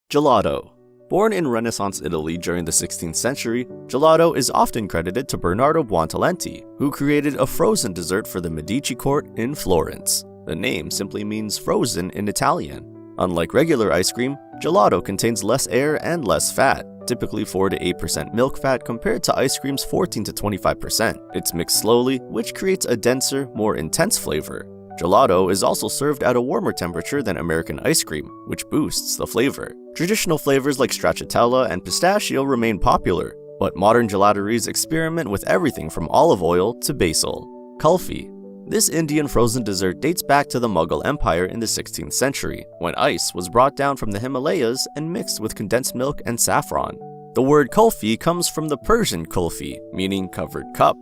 Gelato. Born in Renaissance Italy during the 16th century, gelato is often credited to Bernardo Buontalenti, who created a frozen dessert for the Medici court in Florence. The name simply means frozen in Italian. Unlike regular ice cream, gelato contains less air and less fat, typically 4 to 8% milk fat compared to ice cream's 14 to 25%. It's mixed slowly, which creates a denser, more intense flavor. Gelato is also served at a warmer temperature than American ice cream, which boosts the flavor. Traditional flavors like stracciatella and pistachio remain popular, but modern gelateries experiment with everything from olive oil to basil. Kulfi. This Indian frozen dessert dates back to the Mughal Empire in the 16th century, when ice was brought down from the Himalayas and mixed with condensed milk and saffron. The word kulfi comes from the Persian kulfi, meaning covered cup.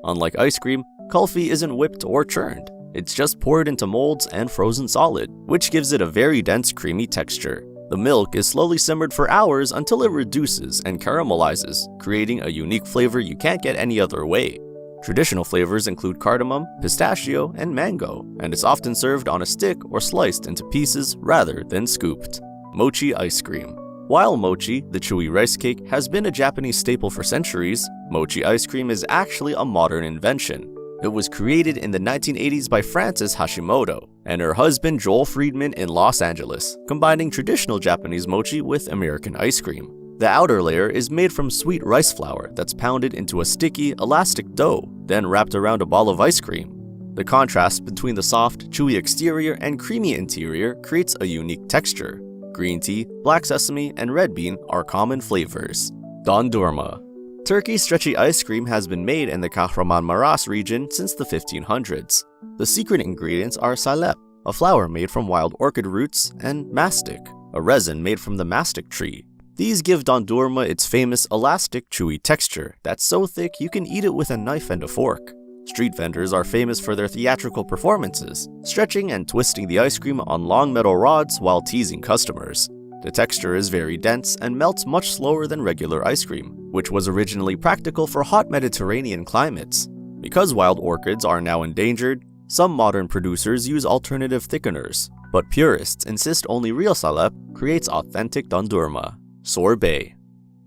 Unlike ice cream, kulfi isn't whipped or churned. It's just poured into molds and frozen solid, which gives it a very dense, creamy texture. The milk is slowly simmered for hours until it reduces and caramelizes, creating a unique flavor you can't get any other way. Traditional flavors include cardamom, pistachio, and mango, and it's often served on a stick or sliced into pieces rather than scooped. Mochi ice cream. While mochi, the chewy rice cake, has been a Japanese staple for centuries, mochi ice cream is actually a modern invention. It was created in the 1980s by Frances Hashimoto and her husband Joel Friedman in Los Angeles, combining traditional Japanese mochi with American ice cream. The outer layer is made from sweet rice flour that's pounded into a sticky, elastic dough, then wrapped around a ball of ice cream. The contrast between the soft, chewy exterior and creamy interior creates a unique texture. Green tea, black sesame, and red bean are common flavors. Dondurma. Turkey's stretchy ice cream has been made in the Kahramanmaraş region since the 1500s. The secret ingredients are salep, a flour made from wild orchid roots, and mastic, a resin made from the mastic tree. These give dondurma its famous elastic, chewy texture that's so thick you can eat it with a knife and a fork. Street vendors are famous for their theatrical performances, stretching and twisting the ice cream on long metal rods while teasing customers. The texture is very dense and melts much slower than regular ice cream, which was originally practical for hot Mediterranean climates. Because wild orchids are now endangered, some modern producers use alternative thickeners, but purists insist only real salep creates authentic dondurma. Sorbet.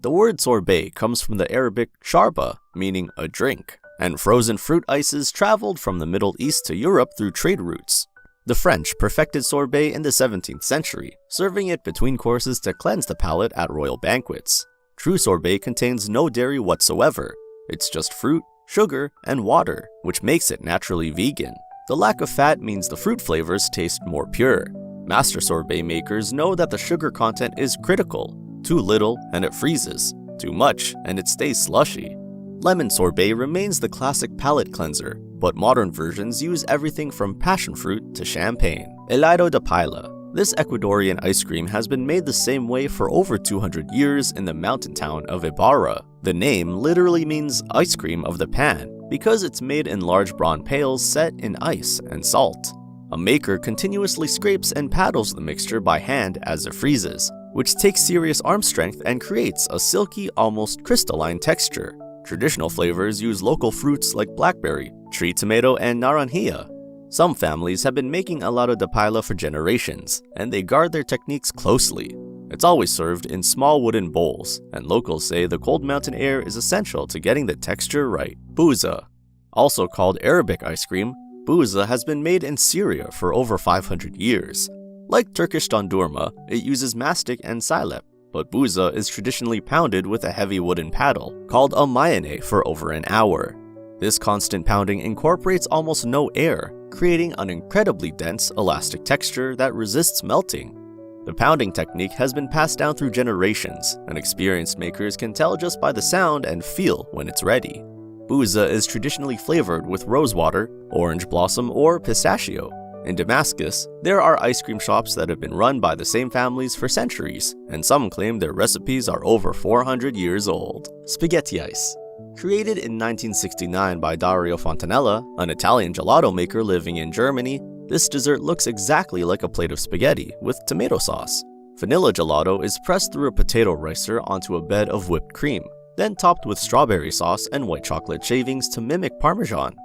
The word sorbet comes from the Arabic sharba, meaning a drink, and frozen fruit ices traveled from the Middle East to Europe through trade routes. The French perfected sorbet in the 17th century, serving it between courses to cleanse the palate at royal banquets. True sorbet contains no dairy whatsoever. It's just fruit, sugar, and water, which makes it naturally vegan. The lack of fat means the fruit flavors taste more pure. Master sorbet makers know that the sugar content is critical. Too little, and it freezes. Too much, and it stays slushy. Lemon sorbet remains the classic palate cleanser, but modern versions use everything from passion fruit to champagne. Helado de paila. This Ecuadorian ice cream has been made the same way for over 200 years in the mountain town of Ibarra. The name literally means ice cream of the pan, because it's made in large bronze pails set in ice and salt. A maker continuously scrapes and paddles the mixture by hand as it freezes, which takes serious arm strength and creates a silky, almost crystalline texture. Traditional flavors use local fruits like blackberry, tree tomato, and naranjilla. Some families have been making helado de paila for generations, and they guard their techniques closely. It's always served in small wooden bowls, and locals say the cold mountain air is essential to getting the texture right. Buza. Also called Arabic ice cream, buza has been made in Syria for over 500 years. Like Turkish dondurma, it uses mastic and salep, but buza is traditionally pounded with a heavy wooden paddle, called a mayane, for over an hour. This constant pounding incorporates almost no air, creating an incredibly dense, elastic texture that resists melting. The pounding technique has been passed down through generations, and experienced makers can tell just by the sound and feel when it's ready. Buza is traditionally flavored with rosewater, orange blossom, or pistachio. In Damascus, there are ice cream shops that have been run by the same families for centuries, and some claim their recipes are over 400 years old. Spaghetti ice. Created in 1969 by Dario Fontanella, an Italian gelato maker living in Germany, this dessert looks exactly like a plate of spaghetti with tomato sauce. Vanilla gelato is pressed through a potato ricer onto a bed of whipped cream, then topped with strawberry sauce and white chocolate shavings to mimic Parmesan.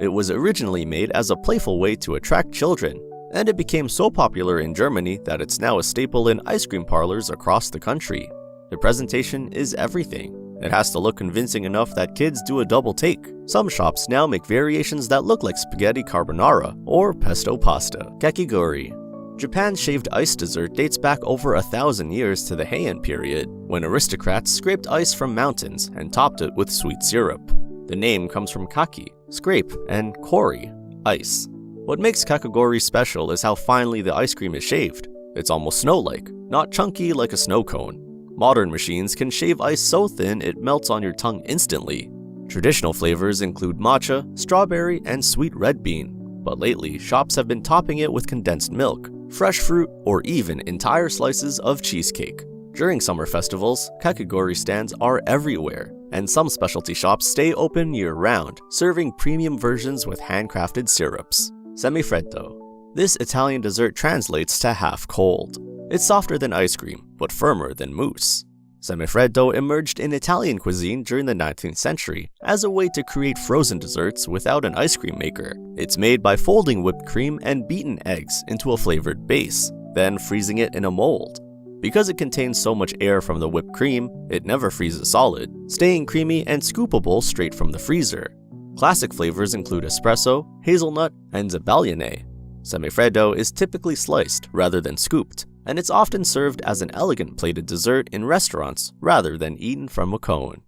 It was originally made as a playful way to attract children. and it became so popular in Germany that it's now a staple in ice cream parlors across the country. The presentation is everything. It has to look convincing enough that kids do a double take. Some shops now make variations that look like spaghetti carbonara or pesto pasta. Kakigori. Japan's shaved ice dessert dates back over 1,000 years to the Heian period, when aristocrats scraped ice from mountains and topped it with sweet syrup. The name comes from kaki, scrape, and kori, ice. What makes kakigori special is how finely the ice cream is shaved. It's almost snow-like, not chunky like a snow cone. Modern machines can shave ice so thin it melts on your tongue instantly. Traditional flavors include matcha, strawberry, and sweet red bean, but lately shops have been topping it with condensed milk, fresh fruit, or even entire slices of cheesecake. During summer festivals, kakigori stands are everywhere, and some specialty shops stay open year-round, serving premium versions with handcrafted syrups. Semifreddo. This Italian dessert translates to half cold. It's softer than ice cream, but firmer than mousse. Semifreddo emerged in Italian cuisine during the 19th century as a way to create frozen desserts without an ice cream maker. It's made by folding whipped cream and beaten eggs into a flavored base, then freezing it in a mold. Because it contains so much air from the whipped cream, it never freezes solid, staying creamy and scoopable straight from the freezer. Classic flavors include espresso, hazelnut, and zebaglione. Semifreddo is typically sliced rather than scooped, and it's often served as an elegant plated dessert in restaurants rather than eaten from a cone.